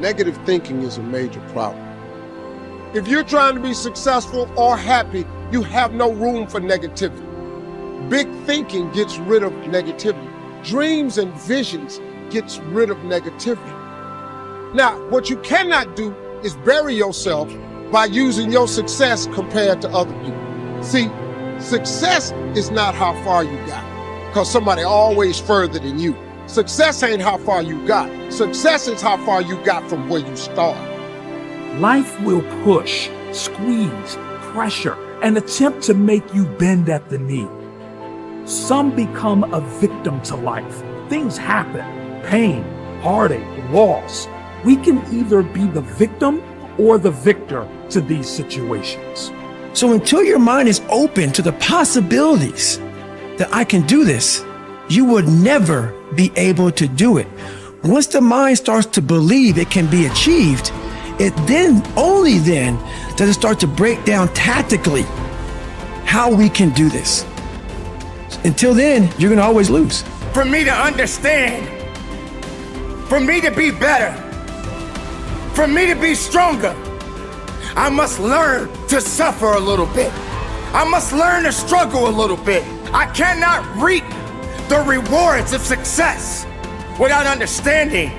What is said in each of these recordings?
negative thinking is a major problem. If you're trying to be successful or happy, you have no room for negativity. Big thinking gets rid of negativity. Dreams and visions gets rid of negativity. Now, what you cannot do is bury yourself by using your success compared to other people. See, success is not how far you got, because somebody always further than you. Success ain't how far you got. Success is how far you got from where you started. Life will push, squeeze, pressure, and attempt to make you bend at the knee. Some become a victim to life. Things happen, pain, heartache, loss. We can either be the victim or the victor to these situations. So until your mind is open to the possibilities that I can do this, you would never be able to do it. Once the mind starts to believe it can be achieved, it then, only then, does it start to break down tactically how we can do this. Until then, you're gonna always lose. For me to understand, for me to be better, for me to be stronger, I must learn to suffer a little bit. I must learn to struggle a little bit. I cannot reap the rewards of success without understanding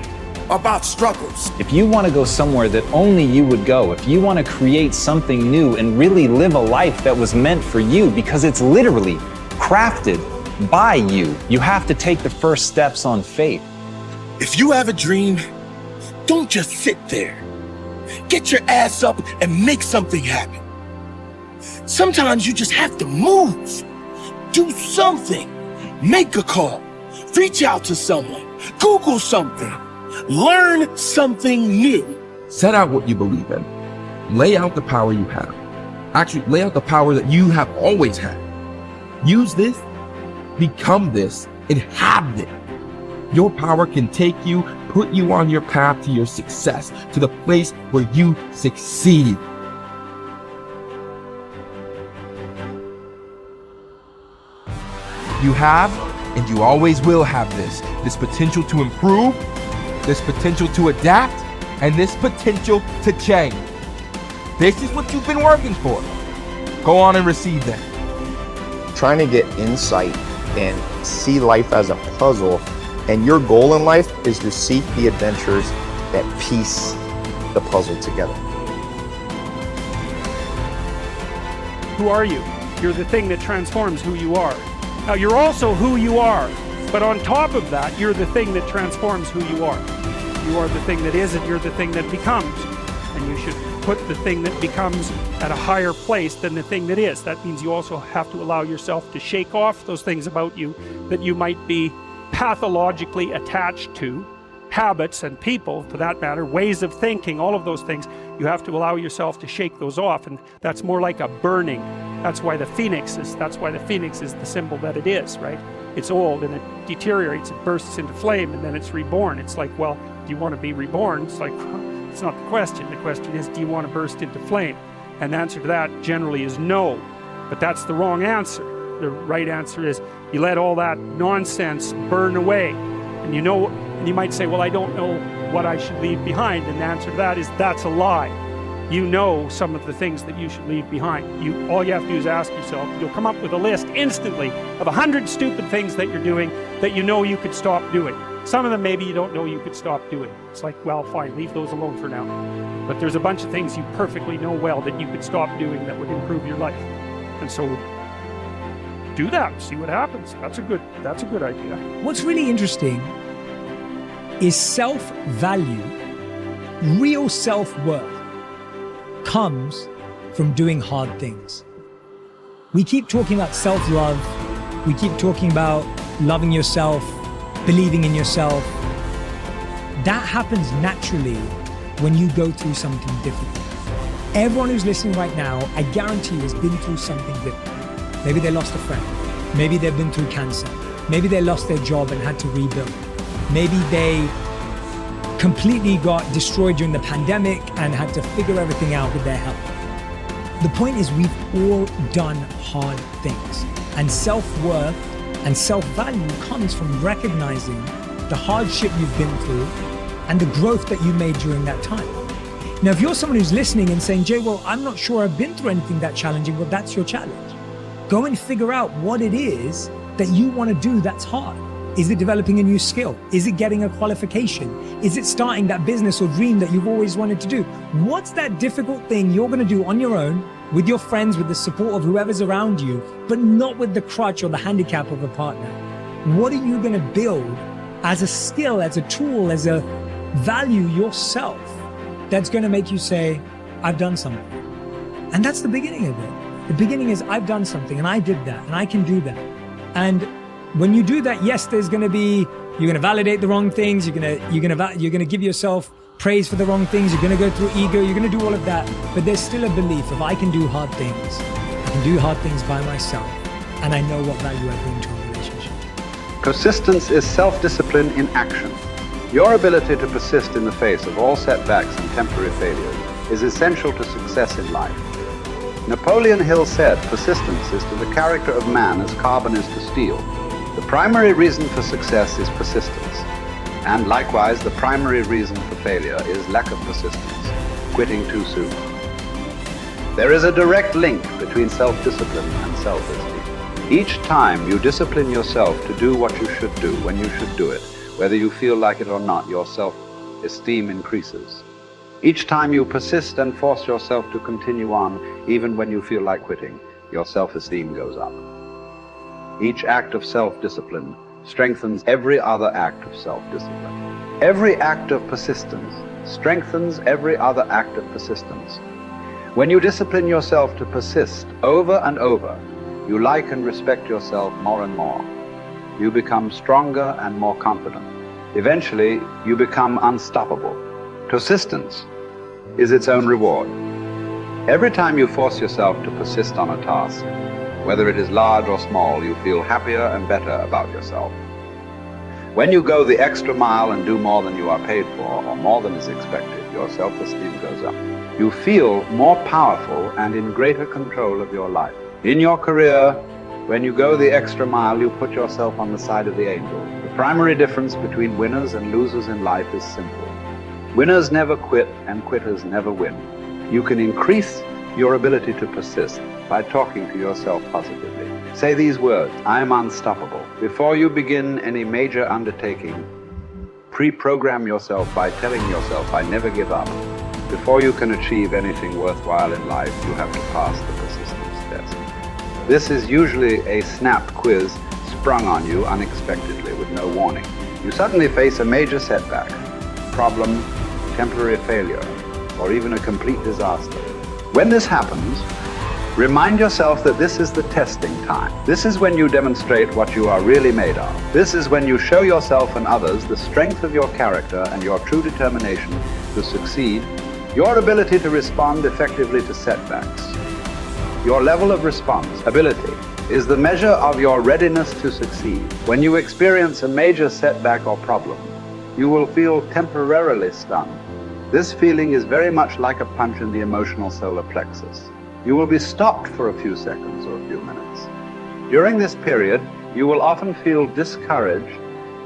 about struggles. If you want to go somewhere that only you would go, if you want to create something new and really live a life that was meant for you, because it's literally crafted by you, you have to take the first steps on faith. If you have a dream, don't just sit there. Get your ass up and make something happen. Sometimes you just have to move. Do something. Make a call. Reach out to someone. Google something. Learn something new. Set out what you believe in. Lay out the power you have. Actually, lay out the power that you have always had. Use this, become this, and have it. Your power can take you, put you on your path to your success, to the place where you succeed. You have, and you always will have this potential to improve, this potential to adapt, and this potential to change. This is what you've been working for. Go on and receive that. Trying to get insight and see life as a puzzle, and your goal in life is to seek the adventures that piece the puzzle together. Who are you? You're the thing that transforms who you are. Now, you're also who you are, but on top of that, you're the thing that transforms who you are. You are the thing that is, and you're the thing that becomes. And you should put the thing that becomes at a higher place than the thing that is. That means you also have to allow yourself to shake off those things about you that you might be pathologically attached to, habits and people, for that matter, ways of thinking, all of those things. You have to allow yourself to shake those off, and that's more like a burning. That's why the phoenix is the symbol that it is, right? It's old and it deteriorates, it bursts into flame, and then it's reborn. It's like, well, do you want to be reborn? It's like, it's not the question. The question is, do you want to burst into flame? And the answer to that generally is no, but that's the wrong answer. The right answer is you let all that nonsense burn away. And you know, and you might say, well, I don't know what I should leave behind. And the answer to that is, that's a lie. You know some of the things that you should leave behind. All you have to do is ask yourself. You'll come up with a list instantly of 100 stupid things that you're doing that you know you could stop doing. Some of them maybe you don't know you could stop doing. It's like, well, fine, leave those alone for now. But there's a bunch of things you perfectly know well that you could stop doing that would improve your life. And so do that, see what happens. That's a good idea. What's really interesting is self-value, real self-worth comes from doing hard things. We keep talking about self-love. We keep talking about loving yourself, believing in yourself. That happens naturally when you go through something difficult. Everyone who's listening right now, I guarantee you, has been through something difficult. Maybe they lost a friend. Maybe they've been through cancer. Maybe they lost their job and had to rebuild. Maybe they completely got destroyed during the pandemic and had to figure everything out with their health. The point is, we've all done hard things. And self-worth and self-value comes from recognizing the hardship you've been through and the growth that you made during that time. Now, if you're someone who's listening and saying, Jay, well, I'm not sure I've been through anything that challenging, well, that's your challenge. Go and figure out what it is that you want to do that's hard. Is it developing a new skill? Is it getting a qualification? Is it starting that business or dream that you've always wanted to do? What's that difficult thing you're going to do on your own, with your friends, with the support of whoever's around you, but not with the crutch or the handicap of a partner? What are you going to build as a skill, as a tool, as a value yourself that's going to make you say, I've done something? And that's the beginning of it. The beginning is, I've done something and I did that and I can do that. And when you do that, yes, there's going to be, you're going to validate the wrong things. You're going to give yourself praise for the wrong things. You're going to go through ego. You're going to do all of that. But there's still a belief of, I can do hard things. I can do hard things by myself. And I know what value I bring to a relationship. Persistence is self-discipline in action. Your ability to persist in the face of all setbacks and temporary failures is essential to success in life. Napoleon Hill said, persistence is to the character of man as carbon is to steel. The primary reason for success is persistence. And likewise, the primary reason for failure is lack of persistence, quitting too soon. There is a direct link between self-discipline and self-esteem. Each time you discipline yourself to do what you should do when you should do it, whether you feel like it or not, your self-esteem increases. Each time you persist and force yourself to continue on, even when you feel like quitting, your self-esteem goes up. Each act of self-discipline strengthens every other act of self-discipline. Every act of persistence strengthens every other act of persistence. When you discipline yourself to persist over and over, you like and respect yourself more and more. You become stronger and more confident. Eventually, you become unstoppable. Persistence is its own reward. Every time you force yourself to persist on a task, whether it is large or small, you feel happier and better about yourself. When you go the extra mile and do more than you are paid for, or more than is expected, your self-esteem goes up. You feel more powerful and in greater control of your life. In your career, when you go the extra mile, you put yourself on the side of the angel. The primary difference between winners and losers in life is simple. Winners never quit and quitters never win. You can increase your ability to persist by talking to yourself positively. Say these words, I am unstoppable. Before you begin any major undertaking, pre-program yourself by telling yourself, I never give up. Before you can achieve anything worthwhile in life, you have to pass the persistence test. This is usually a snap quiz sprung on you unexpectedly with no warning. You suddenly face a major setback, problem, temporary failure, or even a complete disaster. When this happens, remind yourself that this is the testing time. This is when you demonstrate what you are really made of. This is when you show yourself and others the strength of your character and your true determination to succeed, your ability to respond effectively to setbacks. Your level of responsibility is the measure of your readiness to succeed. When you experience a major setback or problem, you will feel temporarily stunned. This feeling is very much like a punch in the emotional solar plexus. You will be stopped for a few seconds or a few minutes. During this period, you will often feel discouraged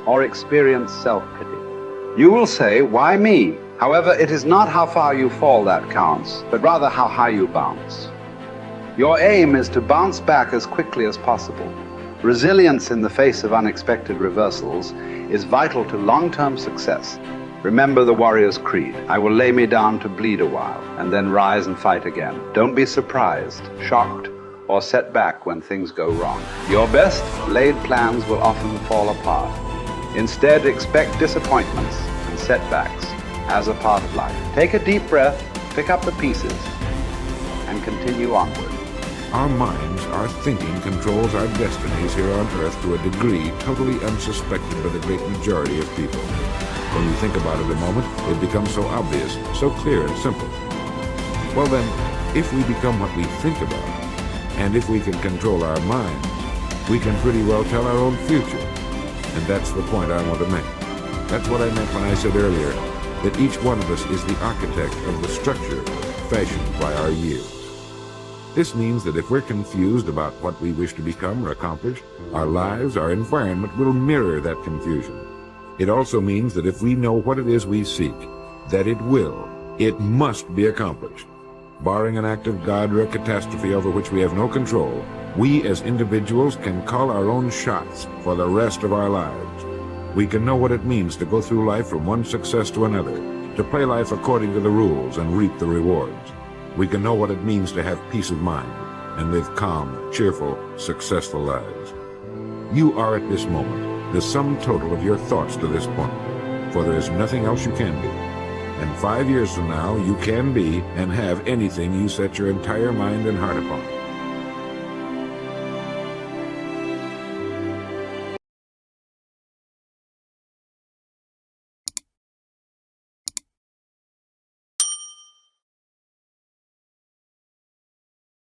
or experience self-pity. You will say, why me? However, it is not how far you fall that counts, but rather how high you bounce. Your aim is to bounce back as quickly as possible. Resilience in the face of unexpected reversals is vital to long-term success. Remember the warrior's creed. I will lay me down to bleed a while and then rise and fight again. Don't be surprised, shocked, or set back when things go wrong. Your best laid plans will often fall apart. Instead, expect disappointments and setbacks as a part of life. Take a deep breath, pick up the pieces, and continue onward. Our minds, our thinking controls our destinies here on Earth to a degree totally unsuspected by the great majority of people. When you think about it a moment, it becomes so obvious, so clear and simple. Well then, if we become what we think about, and if we can control our minds, we can pretty well tell our own future. And that's the point I want to make. That's what I meant when I said earlier that each one of us is the architect of the structure fashioned by our years. This means that if we're confused about what we wish to become or accomplish, our lives, our environment will mirror that confusion. It also means that if we know what it is we seek, that it must be accomplished. Barring an act of God or a catastrophe over which we have no control, we as individuals can call our own shots for the rest of our lives. We can know what it means to go through life from one success to another, to play life according to the rules and reap the rewards. We can know what it means to have peace of mind and live calm, cheerful, successful lives. You are at this moment the sum total of your thoughts to this point, for there is nothing else you can be. And 5 years from now, you can be and have anything you set your entire mind and heart upon.